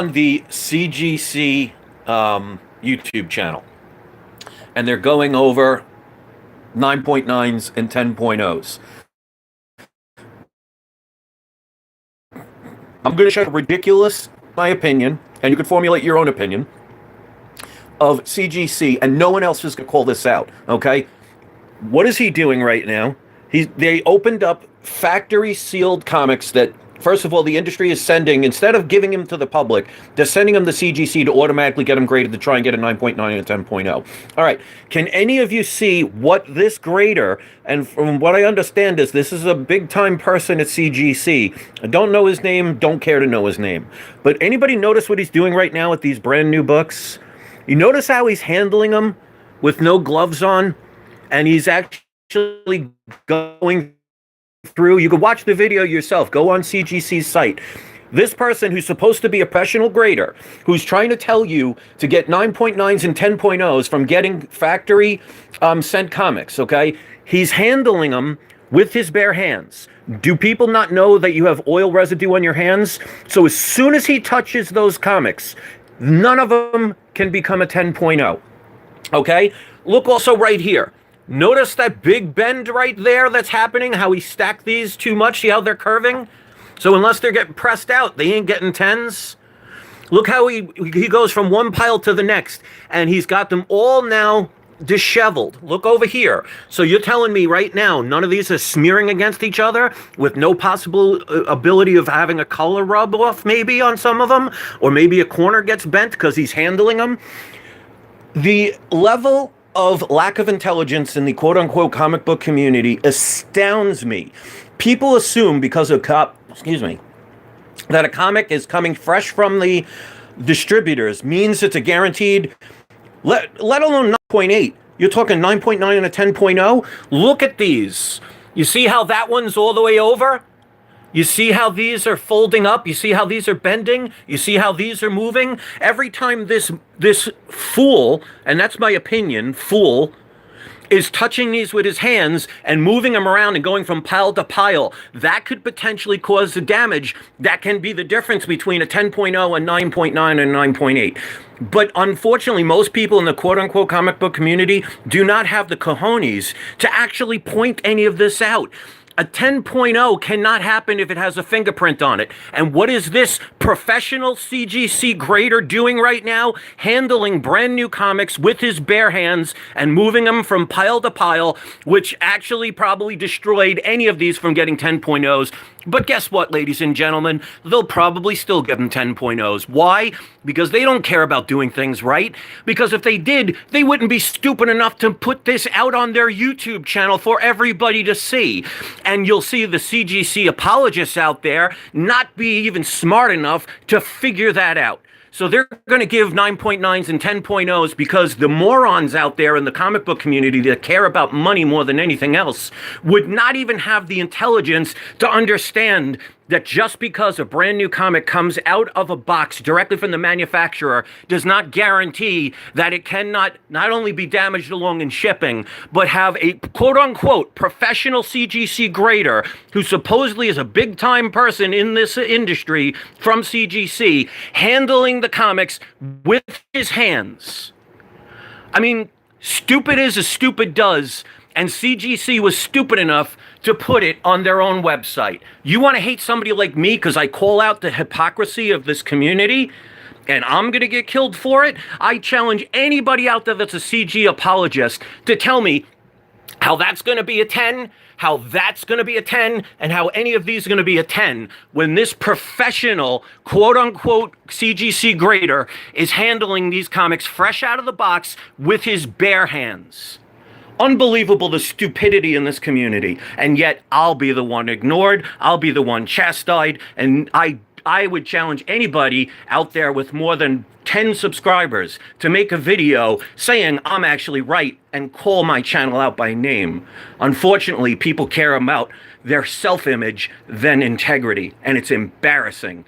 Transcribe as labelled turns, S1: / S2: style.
S1: the CGC YouTube channel, and they're going over 9.9s and 10.0s. I'm going to show you ridiculous, my opinion, and you can formulate your own opinion, of CGC, and no one else is going to call this out, okay? What is he doing right now? They opened up factory sealed comics that, first of all, the industry is sending, instead of giving them to the public, they're sending them to CGC to automatically get them graded to try and get a 9.9 and a 10.0. All right, can any of you see what this grader, and from what I understand is this is a big time person at CGC. I don't know his name, don't care to know his name. But anybody notice what he's doing right now with these brand new books? You notice how he's handling them with no gloves on? And he's actually going through, you could watch the video yourself, go on CGC's site. This person who's supposed to be a professional grader, who's trying to tell you to get 9.9s and 10.0s from getting factory sent comics, okay? He's handling them with his bare hands. Do people not know that you have oil residue on your hands? So as soon as he touches those comics, none of them can become a 10.0, okay? Look also right here. Notice that big bend right there that's happening, how he stacked these too much. See how they're curving? So unless they're getting pressed out, they ain't getting 10s. Look how he goes from one pile to the next, and he's got them all now disheveled. Look over here. So you're telling me right now none of these are smearing against each other with no possible ability of having a color rub off maybe on some of them, or maybe a corner gets bent because he's handling them? The level of lack of intelligence in the quote-unquote comic book community astounds me. People assume because of that a comic is coming fresh from the distributors means it's a guaranteed, let alone 9.8. You're talking 9.9 and a 10.0. Look at these. You see how that one's all the way over? You see how these are folding up? You see how these are bending? You see how these are moving? Every time this fool, and that's my opinion, fool, is touching these with his hands and moving them around and going from pile to pile, that could potentially cause the damage. That can be the difference between a 10.0 and 9.9 and 9.8. But unfortunately, most people in the quote-unquote comic book community do not have the cojones to actually point any of this out. A 10.0 cannot happen if it has a fingerprint on it. And what is this professional CGC grader doing right now? Handling brand new comics with his bare hands and moving them from pile to pile, which actually probably destroyed any of these from getting 10.0s. But guess what, ladies and gentlemen? They'll probably still give them 10.0s. Why? Because they don't care about doing things right. Because if they did, they wouldn't be stupid enough to put this out on their YouTube channel for everybody to see. And you'll see the CGC apologists out there not be even smart enough to figure that out. So they're going to give 9.9s and 10.0s because the morons out there in the comic book community that care about money more than anything else would not even have the intelligence to understand that just because a brand new comic comes out of a box directly from the manufacturer does not guarantee that it cannot not only be damaged along in shipping, but have a quote-unquote professional CGC grader who supposedly is a big-time person in this industry from CGC handling the comics with his hands. I mean, stupid is as stupid does. And CGC was stupid enough to put it on their own website. You want to hate somebody like me because I call out the hypocrisy of this community and I'm going to get killed for it? I challenge anybody out there that's a CG apologist to tell me how that's going to be a 10, how that's going to be a 10, and how any of these are going to be a 10 when this professional, quote-unquote, CGC grader is handling these comics fresh out of the box with his bare hands. Unbelievable, the stupidity in this community. And yet I'll be the one ignored. I'll be the one chastised. And I would challenge anybody out there with more than 10 subscribers to make a video saying I'm actually right and call my channel out by name. Unfortunately, people care about their self-image than integrity. And it's embarrassing.